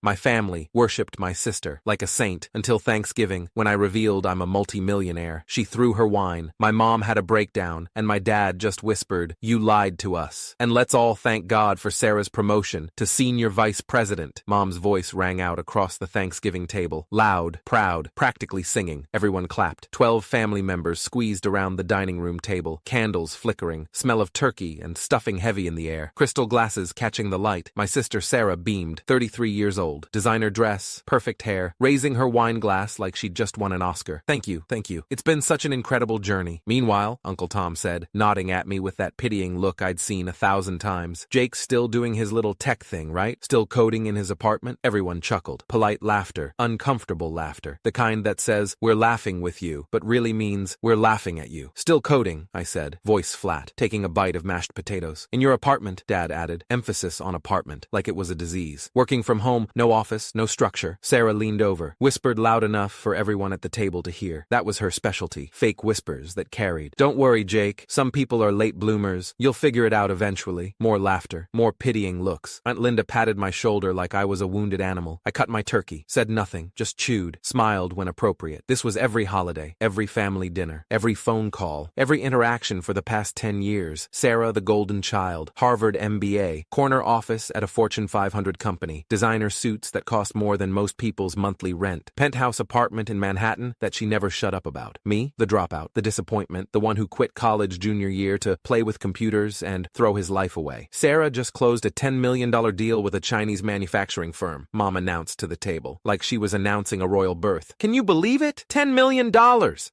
My family worshipped my sister like a saint until Thanksgiving, when I revealed I'm a multi-millionaire. She threw her wine. My mom had a breakdown, and my dad just whispered, "You lied to us." And let's all thank God for Sarah's promotion to senior vice president. Mom's voice rang out across the Thanksgiving table, loud, proud, practically singing. Everyone clapped. 12 family members squeezed around the dining room table, candles flickering, smell of turkey and stuffing heavy in the air, crystal glasses catching the light. My sister Sarah beamed, 33 years old, designer dress, perfect hair, raising her wine glass like she'd just won an Oscar. Thank you. It's been such an incredible journey. Meanwhile, Uncle Tom said, nodding at me with that pitying look I'd seen 1,000 times. Jake's still doing his little tech thing, right? Still coding in his apartment? Everyone chuckled. Polite laughter, uncomfortable laughter, the kind that says, "We're laughing with you," but really means, "We're laughing at you." Still coding, I said, voice flat, taking a bite of mashed potatoes. In your apartment, Dad added, emphasis on apartment, like it was a disease. Working from home, no office, no structure. Sarah leaned over, whispered loud enough for everyone at the table to hear. That was her specialty, fake whispers that carried. Don't worry, Jake, some people are late bloomers. You'll figure it out eventually. More laughter, more pitying looks. Aunt Linda patted my shoulder like I was a wounded animal. I cut my turkey, said nothing, just chewed, smiled when appropriate. This was every holiday, every family dinner, every phone call, every interaction for the past 10 years. Sarah, the golden child, Harvard MBA, corner office at a Fortune 500 company, designer suits that cost more than most people's monthly rent, penthouse apartment in Manhattan that she never shut up about. Me, the dropout, the disappointment, the one who quit college junior year to play with computers and throw his life away. Sarah just closed a $10 million deal with a Chinese manufacturing firm, Mom announced to the table, like she was announcing a royal birth. Can you believe it? $10 million!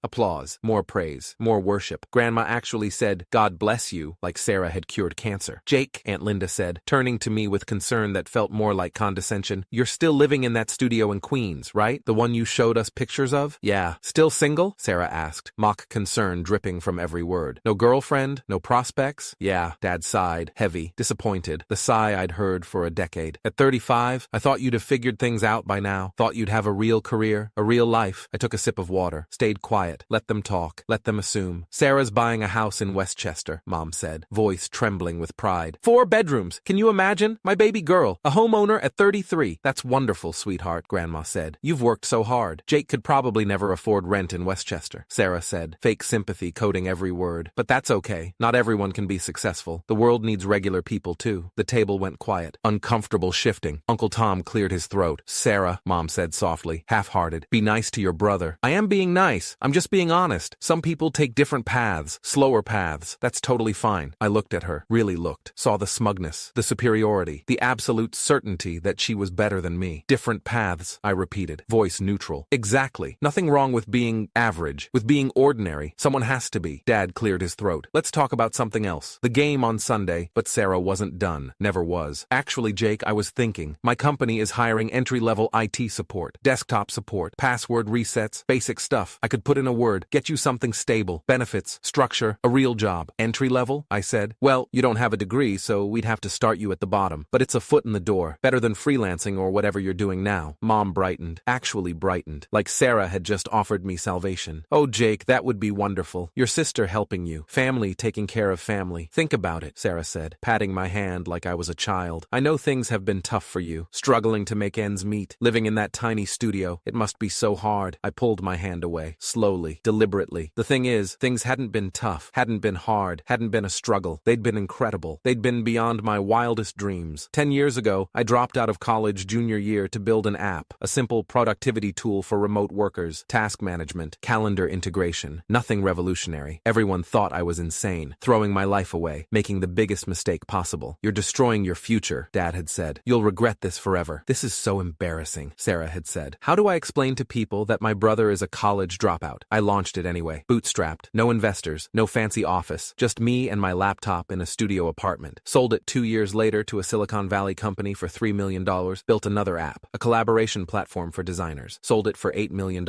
Applause, more praise, more worship. Grandma actually said, "God bless you," like Sarah had cured cancer. Jake, Aunt Linda said, turning to me with concern that felt more like condescension, "You're still living in that studio in Queens, right? The one you showed us pictures of?" "Yeah." "Still single?" Sarah asked, mock concern dripping from every word. "No girlfriend? No prospects?" "Yeah." Dad sighed, heavy, disappointed, the sigh I'd heard for a decade. "At 35, I thought you'd have figured things out by now. Thought you'd have a real career, a real life." I took a sip of water, stayed quiet, let them talk, let them assume. "Sarah's buying a house in Westchester," Mom said, voice trembling with pride. 4 bedrooms. Can you imagine? My baby girl, a homeowner at 33. "That's wonderful, sweetheart," Grandma said. "You've worked so hard." "Jake could probably never afford rent in Westchester," Sarah said, fake sympathy coding every word. "But that's okay. Not everyone can be successful. The world needs regular people too." The table went quiet, uncomfortable shifting. Uncle Tom cleared his throat. "Sarah," Mom said softly, half-hearted, "be nice to your brother." "I am being nice. I'm just being honest. Some people take different paths, slower paths. That's totally fine." I looked at her, really looked, saw the smugness, the superiority, the absolute certainty that she was better than me. "Different paths," I repeated, voice neutral. "Exactly. Nothing wrong with being average, with being ordinary. Someone has to be." Dad cleared his throat. "Let's talk about something else. The game on Sunday." But Sarah wasn't done. Never was. "Actually, Jake, I was thinking. My company is hiring entry-level IT support, desktop support, password resets, basic stuff. I could put in a word, get you something stable, benefits, structure, a real job." "Entry-level?" I said. "Well, you don't have a degree, so we'd have to start you at the bottom. But it's a foot in the door. Better than freelancing or whatever you're doing now." Mom brightened, actually brightened, like Sarah had just offered me salvation. "Oh, Jake, that would be wonderful. Your sister helping you. Family taking care of family. Think about it," Sarah said, patting my hand like I was a child. "I know things have been tough for you, struggling to make ends meet, living in that tiny studio. It must be so hard." I pulled my hand away, slowly, deliberately. The thing is, things hadn't been tough, hadn't been hard, hadn't been a struggle. They'd been incredible. They'd been beyond my wildest dreams. 10 years ago, I dropped out of college junior year to build an app, a simple productivity tool for remote workers, task management, calendar integration. Nothing revolutionary. Everyone thought I was insane, throwing my life away, making the biggest mistake possible. "You're destroying your future," Dad had said. "You'll regret this forever." "This is so embarrassing," Sarah had said. "How do I explain to people that my brother is a college dropout?" I launched it anyway. Bootstrapped. No investors, no fancy office, just me and my laptop in a studio apartment. Sold it 2 years later to a Silicon Valley company for $3 million, built another app, a collaboration platform for designers. Sold it for $8 million,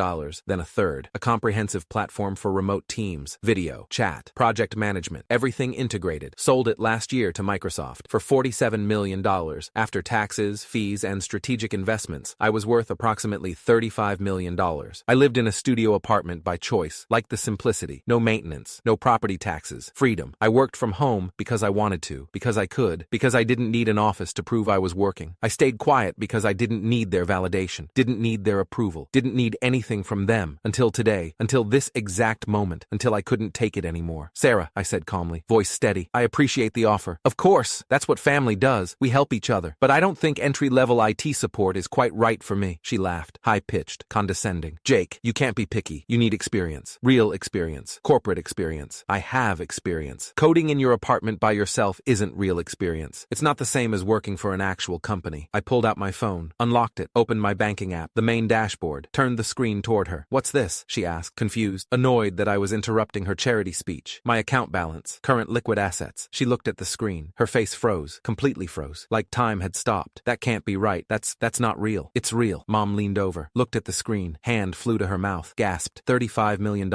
then a third, a comprehensive platform for remote teams, video, chat, project management, everything integrated. Sold it last year to Microsoft for $47 million. After taxes, fees, and strategic investments, I was worth approximately $35 million. I lived in a studio apartment by choice, liked the simplicity, no maintenance, no property taxes, freedom. I worked from home because I wanted to, because I could, because I didn't need an office to prove I was working. I stayed quiet quiet because I didn't need their validation, didn't need their approval, didn't need anything from them until today, until this exact moment, until I couldn't take it anymore. Sarah, I said calmly, voice steady, I appreciate the offer. Of course, that's what family does. We help each other. But I don't think entry-level IT support is quite right for me. She laughed, high-pitched, condescending. Jake, you can't be picky. You need experience. Real experience. Corporate experience. I have experience. Coding in your apartment by yourself isn't real experience. It's not the same as working for an actual company. I pulled out my phone, unlocked it, opened my banking app, the main dashboard, turned the screen toward her. What's this? She asked, confused, annoyed that I was interrupting her charity speech. My account balance, current liquid assets. She looked at the screen. Her face froze, completely froze, like time had stopped. That can't be right. That's not real. It's real. Mom leaned over, looked at the screen, hand flew to her mouth, gasped. $35 million,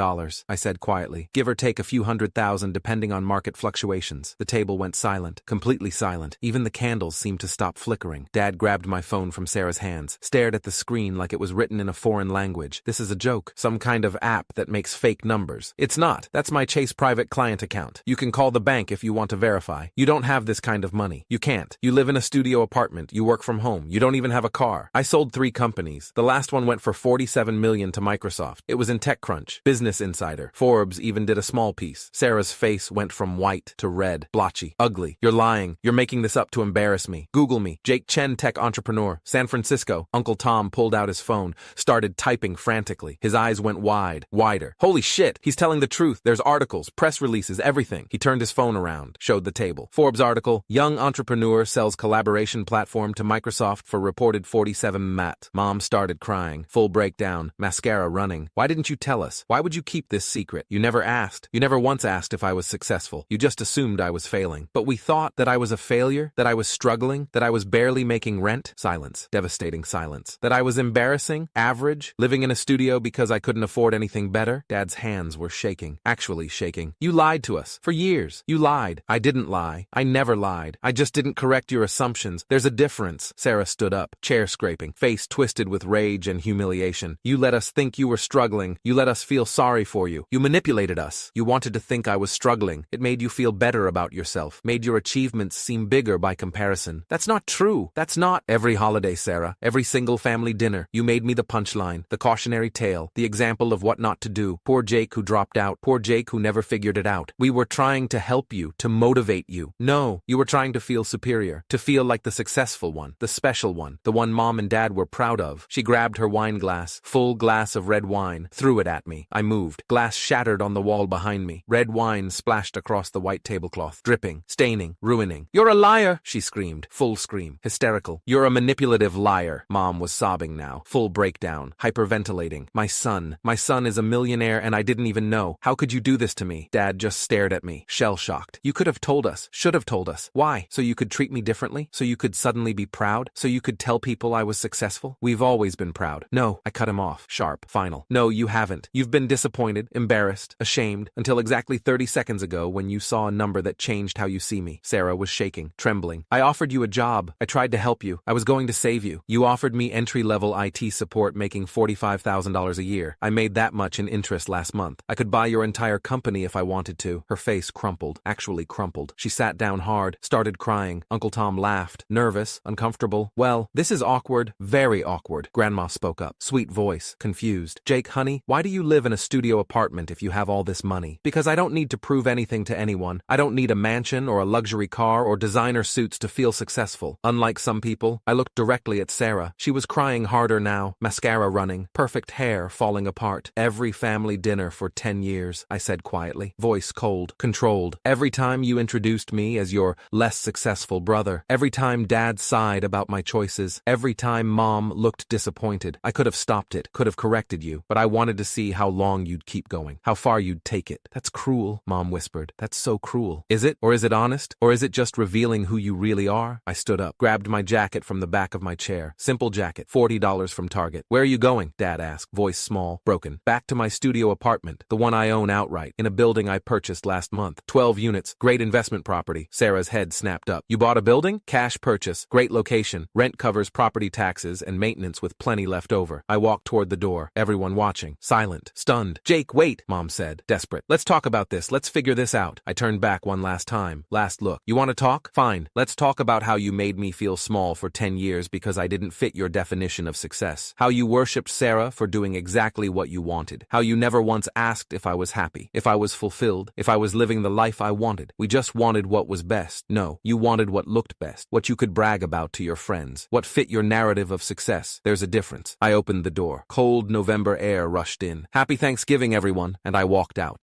I said quietly. Give or take a few $100,000 depending on market fluctuations. The table went silent, completely silent. Even the candles seemed to stop flickering. Dad grabbed my phone from Sarah's hands, stared at the screen like it was written in a foreign language. This is a joke. Some kind of app that makes fake numbers. It's not. That's my Chase private client account. You can call the bank if you want to verify. You don't have this kind of money. You can't. You live in a studio apartment. You work from home. You don't even have a car. I sold 3 companies. The last one went for $47 million to Microsoft. It was in TechCrunch, Business Insider. Forbes even did a small piece. Sarah's face went from white to red, blotchy, ugly. You're lying. You're making this up to embarrass me. Google me. Jake Chen, tech entrepreneur, San Francisco. Uncle Tom pulled out his phone, started typing frantically. His eyes went wide, wider. Holy shit, he's telling the truth. There's articles, press releases, everything. He turned his phone around, showed the table. Forbes article, young entrepreneur sells collaboration platform to Microsoft for reported 47 mat. Mom started crying, full breakdown, mascara running. Why didn't you tell us? Why would you keep this secret? You never asked. You never once asked if I was successful. You just assumed I was failing. But we thought that I was a failure, that I was struggling, that I was barely making rent. Silence. Devastating silence. That I was embarrassing, average, living in a studio because I couldn't afford anything better. Dad's hands were shaking, actually shaking. You lied to us. For years. You lied. I didn't lie. I never lied. I just didn't correct your assumptions. There's a difference. Sarah stood up, chair scraping, face twisted with rage and humiliation. You let us think you were struggling. You let us feel sorry for you. You manipulated us. You wanted to think I was struggling. It made you feel better about yourself. Made your achievements seem bigger by comparison. That's not true. That's not every holiday, Sarah. Every single family dinner. You made me the punchline, the cautionary tale, the example of what not to do. Poor Jake who dropped out. Poor Jake who never figured it out. We were trying to help you, to motivate you. No, you were trying to feel superior, to feel like the successful one, the special one, the one Mom and Dad were proud of. She grabbed her wine glass, full glass of red wine, threw it at me. I moved. Glass shattered on the wall behind me. Red wine splashed across the white tablecloth, dripping, staining, ruining. You're a liar, she screamed, full scream, hysterical. You're a manipulative liar. Mom was sobbing now, full breakdown, hyperventilating. My son is a millionaire and I didn't even know. How could you do this to me? Dad just stared at me, shell-shocked. You could have told us, should have told us. Why? So you could treat me differently? So you could suddenly be proud? So you could tell people I was successful? We've always been proud. No, I cut him off, sharp, final. No, you haven't. You've been disappointed, embarrassed, ashamed, until exactly 30 seconds ago when you saw a number that changed how you see me. Sarah was shaking, trembling. I offered you a job. I tried to help you. I was going to save you. You offered me entry-level IT support making $45,000 a year. I made that much in interest last month. I could buy your entire company if I wanted to. Her face crumpled, actually crumpled. She sat down hard, started crying. Uncle Tom laughed, nervous, uncomfortable. Well, this is awkward, very awkward. Grandma spoke up, sweet voice, confused. Jake, honey, why do you live in a studio apartment if you have all this money? Because I don't need to prove anything to anyone. I don't need a mansion or a luxury car or designer suits to feel successful. Unlike some people, I looked directly at Sarah. She was crying harder now, mascara running, perfect hair falling apart. Every family dinner for 10 years, I said quietly, voice cold, controlled. Every time you introduced me as your less successful brother, every time Dad sighed about my choices, every time Mom looked disappointed, I could have stopped it, could have corrected you, but I wanted to see how long you'd keep going, how far you'd take it. That's cruel, Mom whispered. That's so cruel. Is it? Or is it honest? Or is it just revealing who you really are? I stood up, grabbed my jacket from the back of my chair. Simple jacket, $40 from Target. Where are you going? Dad asked, voice small, broken. Back to my studio apartment, the one I own outright, in a building I purchased last month. 12 units, great investment property. Sarah's head snapped up. You bought a building? Cash purchase, great location. Rent covers property taxes and maintenance with plenty left over. I walked toward the door, everyone watching, silent, stunned. Jake, wait, Mom said, desperate. Let's talk about this. Let's figure this out. I turned back one last time. Last look. You want to talk? Fine. Let's talk about how you made me feel small for 10 years because I didn't fit your definition of success. How you worshipped Sarah for doing exactly what you wanted. How you never once asked if I was happy, if I was fulfilled, if I was living the life I wanted. We just wanted what was best. No, you wanted what looked best, what you could brag about to your friends, what fit your narrative of success. There's a difference. I opened the door. Cold November air rushed in. Happy Thanksgiving, everyone, and I walked out.